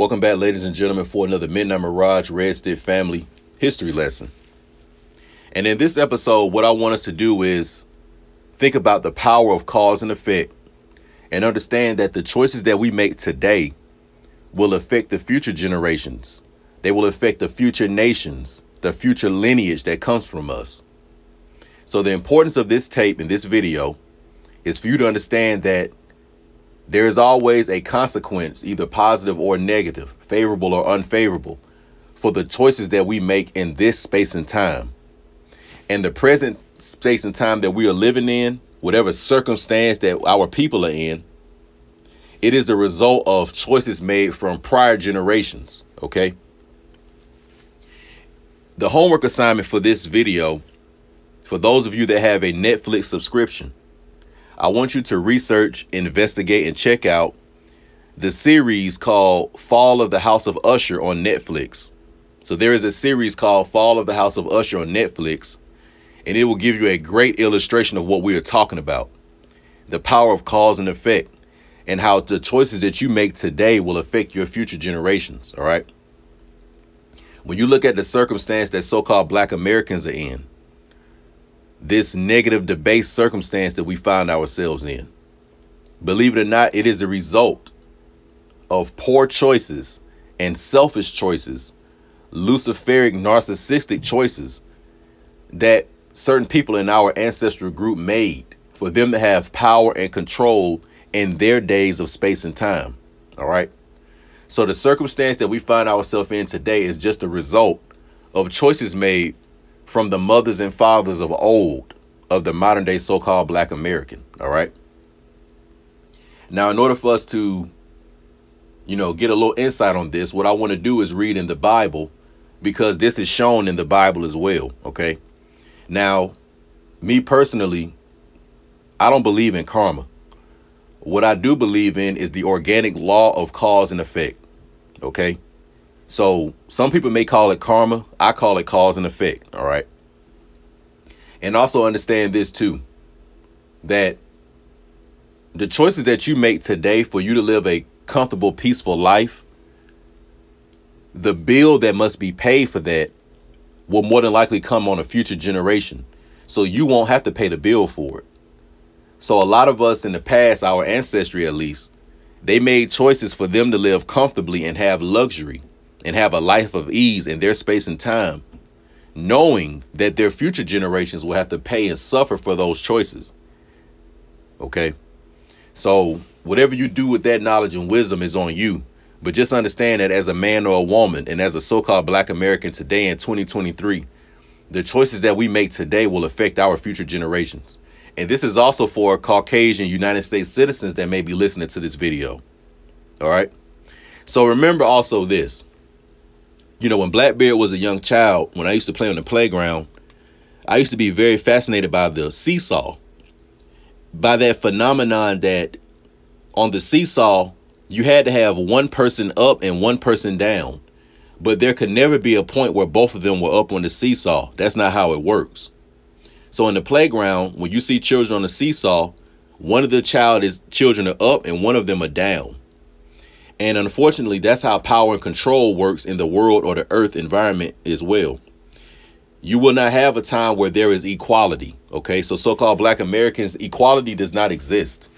Welcome back, ladies and gentlemen, for another Midnight Mirage Red Stick Family History Lesson. And in this episode, what I want us to do is think about the power of cause and effect and understand that the choices that we make today will affect the future generations. They will affect the future nations, the future lineage that comes from us. So the importance of this tape and this video is for you to understand that there is always a consequence, either positive or negative, favorable or unfavorable, for the choices that we make in this space and time. And the present space and time that we are living in, whatever circumstance that our people are in, it is the result of choices made from prior generations, okay? The homework assignment for this video, for those of you that have a Netflix subscription, I want you to research, investigate, and check out the series called Fall of the House of Usher on Netflix. So there is a series called Fall of the House of Usher on Netflix, and it will give you a great illustration of what we are talking about. The power of cause and effect, and how the choices that you make today will affect your future generations, all right? When you look at the circumstance that so-called Black Americans are in, this negative, debased circumstance that we find ourselves in, believe it or not, it is the result of poor choices and selfish choices, luciferic, narcissistic choices that certain people in our ancestral group made for them to have power and control in their days of space and time. All right. So the circumstance that we find ourselves in today is just a result of choices made from the mothers and fathers of old, of the modern day so-called Black American. All right. Now, in order for us to, get a little insight on this, what I want to do is read in the Bible, because this is shown in the Bible as well. OK, now, me personally, I don't believe in karma. What I do believe in is the organic law of cause and effect. OK, so some people may call it karma. I call it cause and effect. All right. And also understand this, too, that the choices that you make today for you to live a comfortable, peaceful life, the bill that must be paid for that will more than likely come on a future generation. So you won't have to pay the bill for it. So a lot of us in the past, our ancestry at least, they made choices for them to live comfortably and have luxury and have a life of ease in their space and time, knowing that their future generations will have to pay and suffer for those choices. OK, so whatever you do with that knowledge and wisdom is on you. But just understand that as a man or a woman, and as a so-called Black American today in 2023, the choices that we make today will affect our future generations. And this is also for Caucasian United States citizens that may be listening to this video. All right. So remember also this. When Blackbeard was a young child, when I used to play on the playground, I used to be very fascinated by the seesaw, by that phenomenon that on the seesaw, you had to have one person up and one person down, but there could never be a point where both of them were up on the seesaw. That's not how it works. So in the playground, when you see children on the seesaw, one of the children are up and one of them are down. And unfortunately, that's how power and control works in the world or the earth environment as well. You will not have a time where there is equality. OK, so so-called Black Americans, equality does not exist.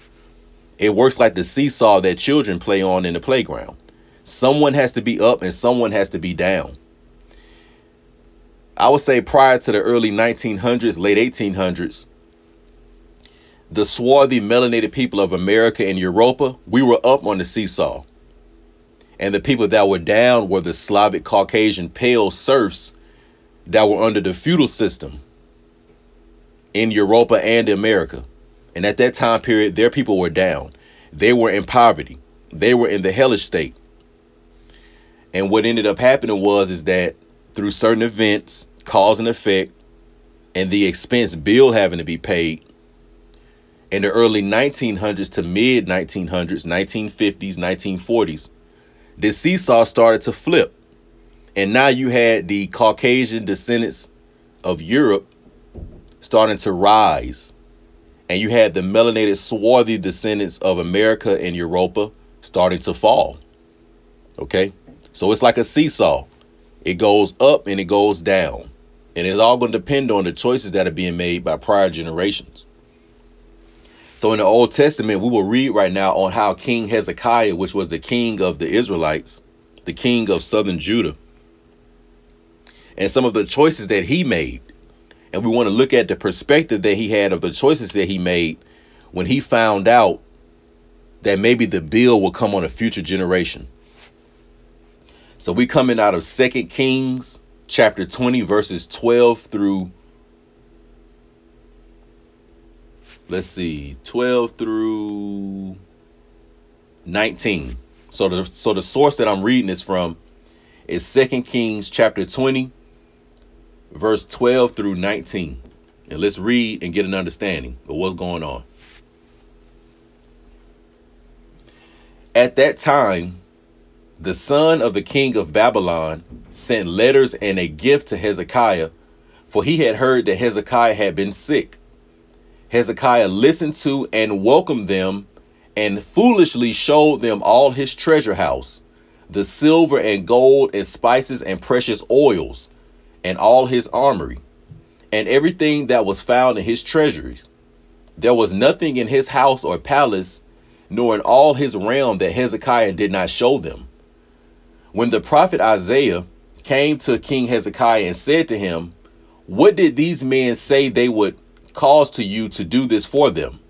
It works like the seesaw that children play on in the playground. Someone has to be up and someone has to be down. I would say prior to the early 1900s, late 1800s, the swarthy melanated people of America and Europa, we were up on the seesaw. And the people that were down were the Slavic, Caucasian, pale serfs that were under the feudal system in Europa and America. And at that time period, their people were down. They were in poverty. They were in the hellish state. And what ended up happening is that through certain events, cause and effect, and the expense bill having to be paid, in the early 1900s to mid 1900s, 1950s, 1940s, the seesaw started to flip. And now you had the Caucasian descendants of Europe starting to rise. And you had the melanated, swarthy descendants of America and Europa starting to fall. Okay. So it's like a seesaw. It goes up and it goes down. And it's all going to depend on the choices that are being made by prior generations. So in the Old Testament, we will read right now on how King Hezekiah, which was the king of the Israelites, the king of southern Judah, and some of the choices that he made. And we want to look at the perspective that he had of the choices that he made when he found out that maybe the bill will come on a future generation. So we coming out of 2 Kings chapter 20, verses 12 through, let's see, 12 through 19. So the source that I'm reading is from is 2 Kings chapter 20, verse 12 through 19. And let's read and get an understanding of what's going on. At that time, the son of the king of Babylon sent letters and a gift to Hezekiah, for he had heard that Hezekiah had been sick. Hezekiah listened to and welcomed them and foolishly showed them all his treasure house, the silver and gold and spices and precious oils, and all his armory, and everything that was found in his treasuries. There was nothing in his house or palace, nor in all his realm, that Hezekiah did not show them. When the prophet Isaiah came to King Hezekiah and said to him, "What did these men say they would cause to you to do this for them?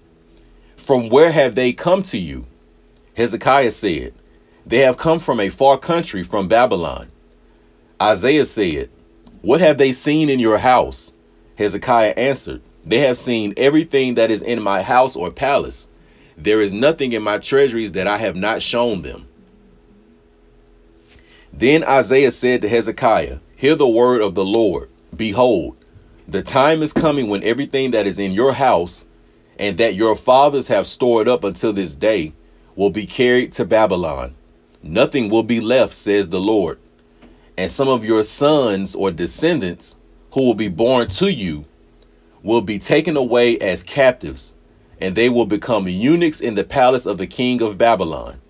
From where have they come to you?" Hezekiah said, "They have come from a far country, from Babylon." Isaiah said, "What have they seen in your house?" Hezekiah answered, "They have seen everything that is in my house or palace. There is nothing in my treasuries that I have not shown them." Then Isaiah said to Hezekiah, "Hear the word of the Lord. Behold, the time is coming when everything that is in your house and that your fathers have stored up until this day will be carried to Babylon. Nothing will be left, says the Lord. And some of your sons or descendants who will be born to you will be taken away as captives, and they will become eunuchs in the palace of the king of Babylon."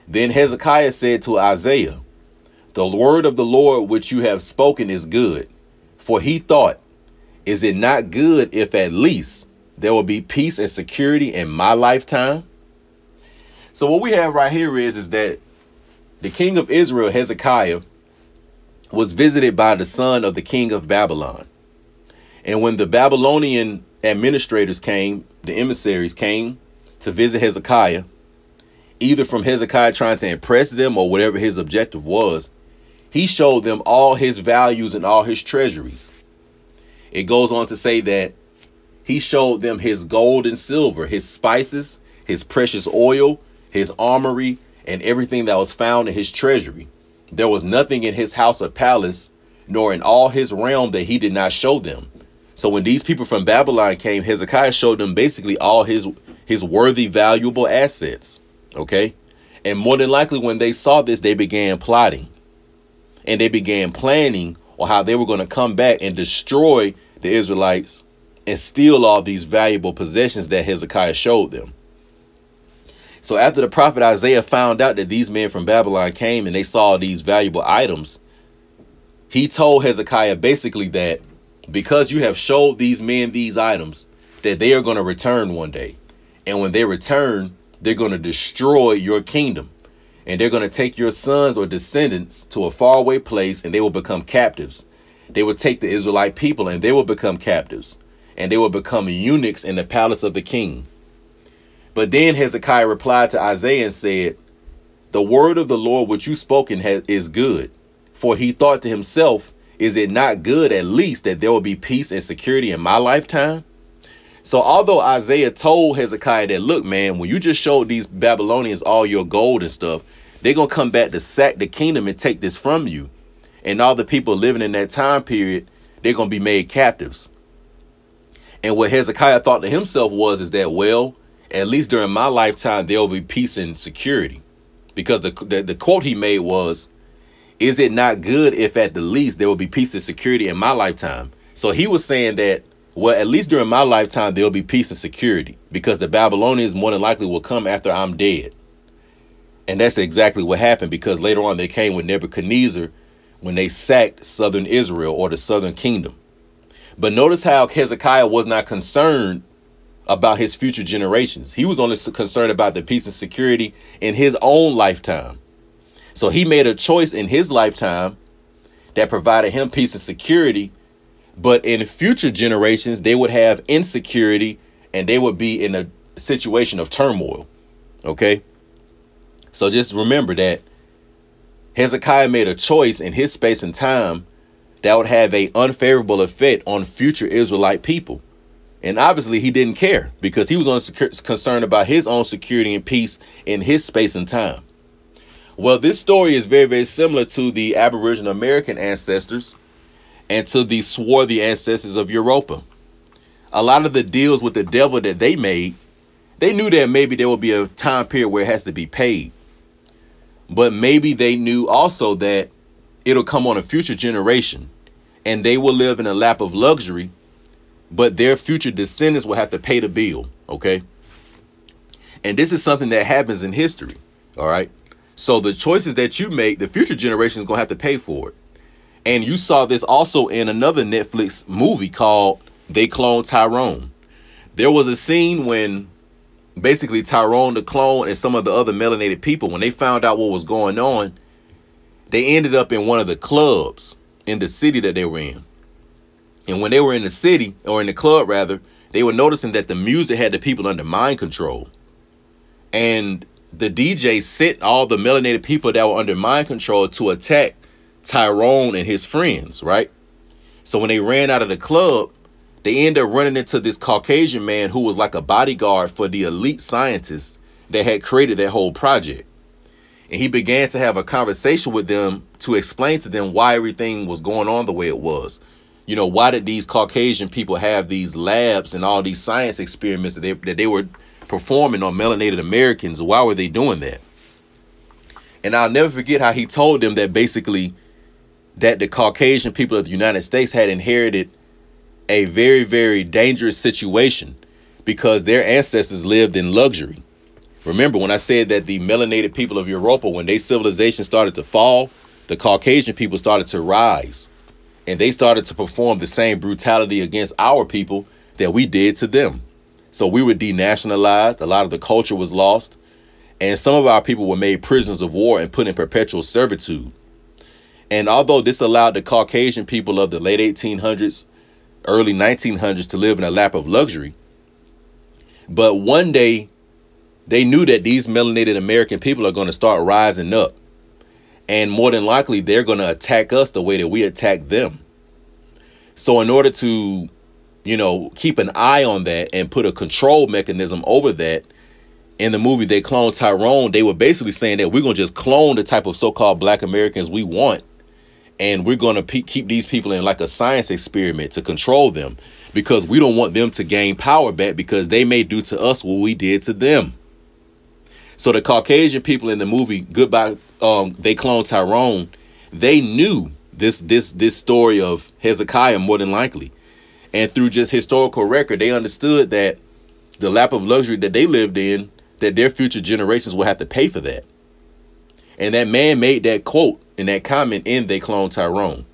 Then Hezekiah said to Isaiah, "The word of the Lord which you have spoken is good." For he thought, "Is it not good if at least there will be peace and security in my lifetime?" So what we have right here is that the king of Israel, Hezekiah, was visited by the son of the king of Babylon. And when the Babylonian administrators came, the emissaries came to visit Hezekiah, either from Hezekiah trying to impress them or whatever his objective was, he showed them all his values and all his treasuries. It goes on to say that he showed them his gold and silver, his spices, his precious oil, his armory, and everything that was found in his treasury. There was nothing in his house or palace, nor in all his realm, that he did not show them. So when these people from Babylon came, Hezekiah showed them basically all his worthy, valuable assets. Okay. And more than likely, when they saw this, they began plotting and they began planning on how they were going to come back and destroy the Israelites and steal all these valuable possessions that Hezekiah showed them. So after the prophet Isaiah found out that these men from Babylon came and they saw these valuable items, he told Hezekiah basically that because you have showed these men these items, that they are going to return one day. And when they return, they're going to destroy your kingdom. And they're going to take your sons or descendants to a faraway place, and they will become captives. They will take the Israelite people and they will become captives, and they will become eunuchs in the palace of the king. But then Hezekiah replied to Isaiah and said, "The word of the Lord which you spoken is good." For he thought to himself, "Is it not good at least that there will be peace and security in my lifetime?" So although Isaiah told Hezekiah that, look, man, when you just showed these Babylonians all your gold and stuff, they're going to come back to sack the kingdom and take this from you. And all the people living in that time period, they're going to be made captives. And what Hezekiah thought to himself is that, well, at least during my lifetime, there will be peace and security. Because the quote he made was, "Is it not good if at the least there will be peace and security in my lifetime?" So he was saying that, well, at least during my lifetime, there'll be peace and security because the Babylonians more than likely will come after I'm dead. And that's exactly what happened, because later on they came with Nebuchadnezzar when they sacked southern Israel, or the southern kingdom. But notice how Hezekiah was not concerned about his future generations. He was only concerned about the peace and security in his own lifetime. So he made a choice in his lifetime that provided him peace and security. But in future generations, they would have insecurity and they would be in a situation of turmoil. Okay. So just remember that Hezekiah made a choice in his space and time that would have an unfavorable effect on future Israelite people. And obviously he didn't care, because he was only concerned about his own security and peace in his space and time. Well, this story is very, very similar to the Aboriginal American ancestors and to the swarthy ancestors of Europa. A lot of the deals with the devil that they made, they knew that maybe there will be a time period where it has to be paid. But maybe they knew also that it'll come on a future generation and they will live in a lap of luxury, but their future descendants will have to pay the bill. Okay. And this is something that happens in history. All right. So the choices that you make, the future generation is going to have to pay for it. And you saw this also in another Netflix movie called They Cloned Tyrone. There was a scene when basically Tyrone the clone and some of the other melanated people, when they found out what was going on, they ended up in one of the clubs in the city that they were in. And when they were in the city, or in the club rather, they were noticing that the music had the people under mind control. And the DJ sent all the melanated people that were under mind control to attack Tyrone and his friends, right? So when they ran out of the club, they ended up running into this Caucasian man who was like a bodyguard for the elite scientists that had created that whole project. And he began to have a conversation with them to explain to them why everything was going on the way it was. You know, why did these Caucasian people have these labs and all these science experiments that they were performing on melanated Americans? Why were they doing that? And I'll never forget how he told them that basically that the Caucasian people of the United States had inherited a very, very dangerous situation because their ancestors lived in luxury. Remember when I said that the melanated people of Europa, when their civilization started to fall, the Caucasian people started to rise, and they started to perform the same brutality against our people that we did to them. So we were denationalized. A lot of the culture was lost, and some of our people were made prisoners of war and put in perpetual servitude. And although this allowed the Caucasian people of the late 1800s, early 1900s to live in a lap of luxury, but one day they knew that these melanated American people are going to start rising up. And more than likely, they're going to attack us the way that we attack them. So in order to, you know, keep an eye on that and put a control mechanism over that, in the movie They Cloned Tyrone, they were basically saying that we're going to just clone the type of so-called black Americans we want. And we're going to keep these people in like a science experiment to control them, because we don't want them to gain power back, because they may do to us what we did to them. So the Caucasian people in the movie Goodbye, They Cloned Tyrone, they knew this story of Hezekiah more than likely. And through just historical record, they understood that the lap of luxury that they lived in, that their future generations will have to pay for that. And that man made that quote and that comment in They Cloned Tyrone.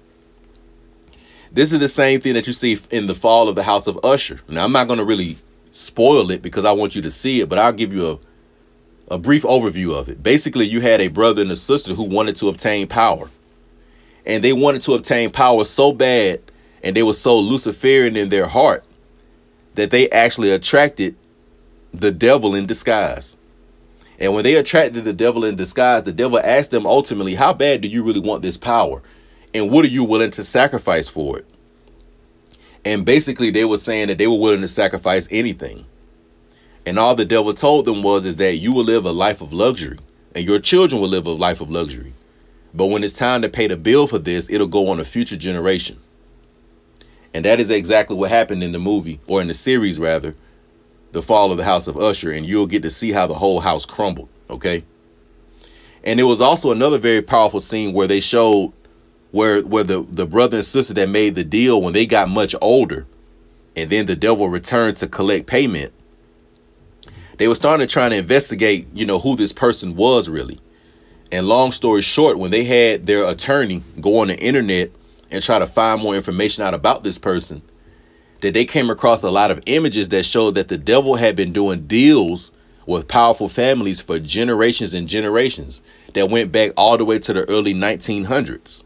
This is the same thing that you see in the fall of the House of Usher. Now, I'm not going to really spoil it because I want you to see it, but I'll give you a brief overview of it. Basically, you had a brother and a sister who wanted to obtain power. And they wanted to obtain power so bad, and they were so Luciferian in their heart, that they actually attracted the devil in disguise. And when they attracted the devil in disguise, the devil asked them ultimately, how bad do you really want this power? And what are you willing to sacrifice for it? And basically, they were saying that they were willing to sacrifice anything. And all the devil told them is that you will live a life of luxury and your children will live a life of luxury. But when it's time to pay the bill for this, it'll go on a future generation. And that is exactly what happened in the movie, or in the series rather, The Fall of the House of Usher. And you'll get to see how the whole house crumbled. OK. And there was also another very powerful scene where they showed where the brother and sister that made the deal, when they got much older and then the devil returned to collect payment, They were starting to try to investigate, who this person was really. And long story short, when they had their attorney go on the internet and try to find more information out about this person, that they came across a lot of images that showed that the devil had been doing deals with powerful families for generations and generations that went back all the way to the early 1900s.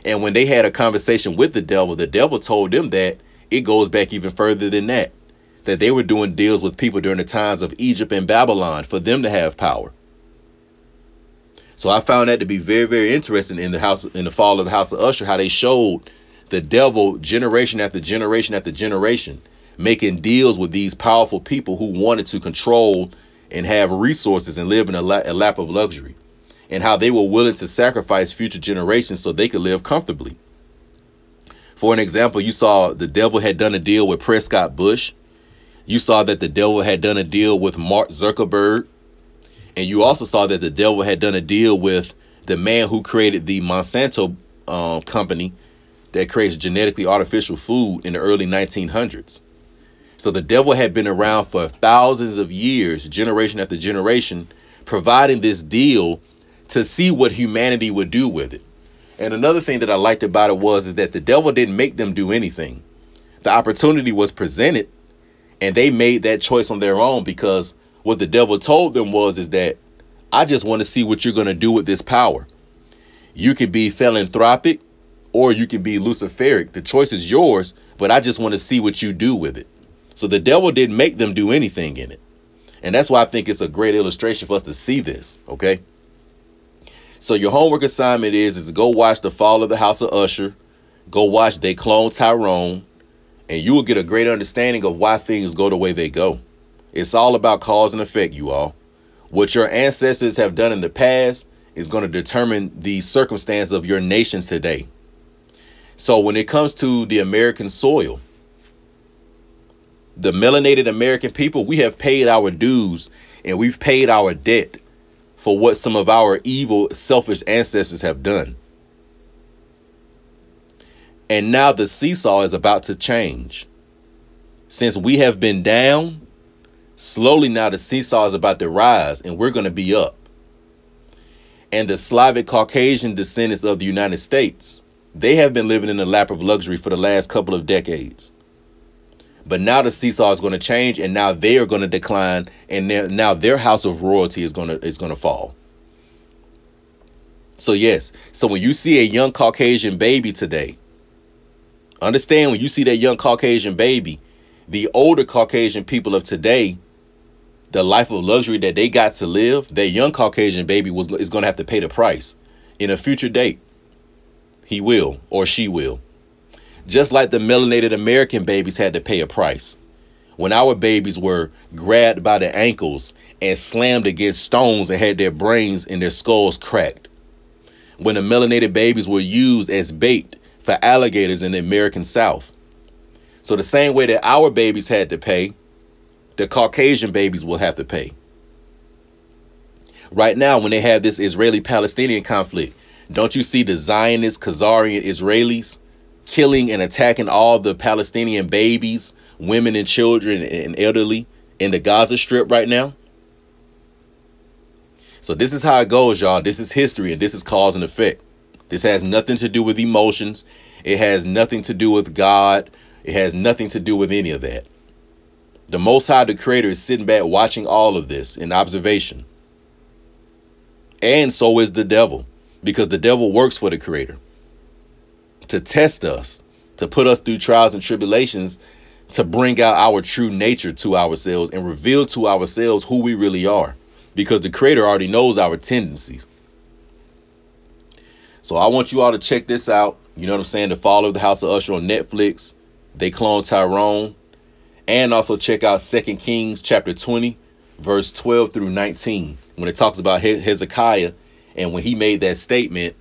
And when they had a conversation with the devil told them that it goes back even further than that, that they were doing deals with people during the times of Egypt and Babylon for them to have power. So I found that to be very, very interesting in the fall of the house of Usher, how they showed the devil generation after generation after generation making deals with these powerful people who wanted to control and have resources and live in a lap of luxury, and how they were willing to sacrifice future generations so they could live comfortably. For an example, you saw the devil had done a deal with Prescott Bush. You saw that the devil had done a deal with Mark Zuckerberg. And you also saw that the devil had done a deal with the man who created the Monsanto company that creates genetically artificial food in the early 1900s. So the devil had been around for thousands of years, generation after generation, providing this deal to see what humanity would do with it. And another thing that I liked about it is that the devil didn't make them do anything. The opportunity was presented and they made that choice on their own, because what the devil told them is that I just want to see what you're going to do with this power. You could be philanthropic or you can be luciferic. The choice is yours, but I just want to see what you do with it. So the devil didn't make them do anything in it. And that's why I think it's a great illustration for us to see this. OK, so your homework assignment is to go watch The Fall of the House of Usher. Go watch They Clone Tyrone, and you will get a great understanding of why things go the way they go. It's all about cause and effect, you all. What your ancestors have done in the past is going to determine the circumstance of your nation today. So when it comes to the American soil, the melanated American people, we have paid our dues and we've paid our debt for what some of our evil, selfish ancestors have done. And now the seesaw is about to change. Since we have been down, slowly now the seesaw is about to rise and we're going to be up. And the Slavic Caucasian descendants of the United States, they have been living in the lap of luxury for the last couple of decades. But now the seesaw is going to change, and now they are going to decline, and now their house of royalty is going to fall. So yes, so when you see a young Caucasian baby today, understand, when you see that young Caucasian baby, the older Caucasian people of today, the life of luxury that they got to live, that young Caucasian baby is going to have to pay the price in a future date. He will, or she will. Just like the melanated American babies had to pay a price when our babies were grabbed by the ankles and slammed against stones and had their brains and their skulls cracked. When the melanated babies were used as bait for alligators in the American South. So the same way that our babies had to pay, the Caucasian babies will have to pay. Right now, when they have this Israeli-Palestinian conflict, don't you see the Zionist, Khazarian Israelis killing and attacking all the Palestinian babies, women and children and elderly in the Gaza Strip right now? So this is how it goes, y'all. This is history, and this is cause and effect. This has nothing to do with emotions. It has nothing to do with God. It has nothing to do with any of that. The Most High, the Creator, is sitting back watching all of this in observation. And so is the devil, because the devil works for the Creator to test us, to put us through trials and tribulations, to bring out our true nature to ourselves and reveal to ourselves who we really are, because the Creator already knows our tendencies. So I want you all to check this out. You know what I'm saying? The Fall of the House of Usher on Netflix. They Clone Tyrone. And also check out 2 Kings chapter 20, verse 12 through 19, when it talks about Hezekiah and when he made that statement,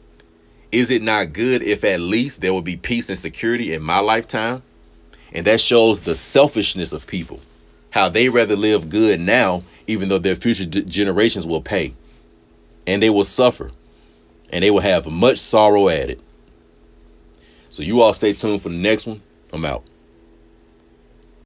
is it not good if at least there will be peace and security in my lifetime? And that shows the selfishness of people, how they rather live good now, even though their future generations will pay, and they will suffer, and they will have much sorrow at it. So you all stay tuned for the next one. I'm out.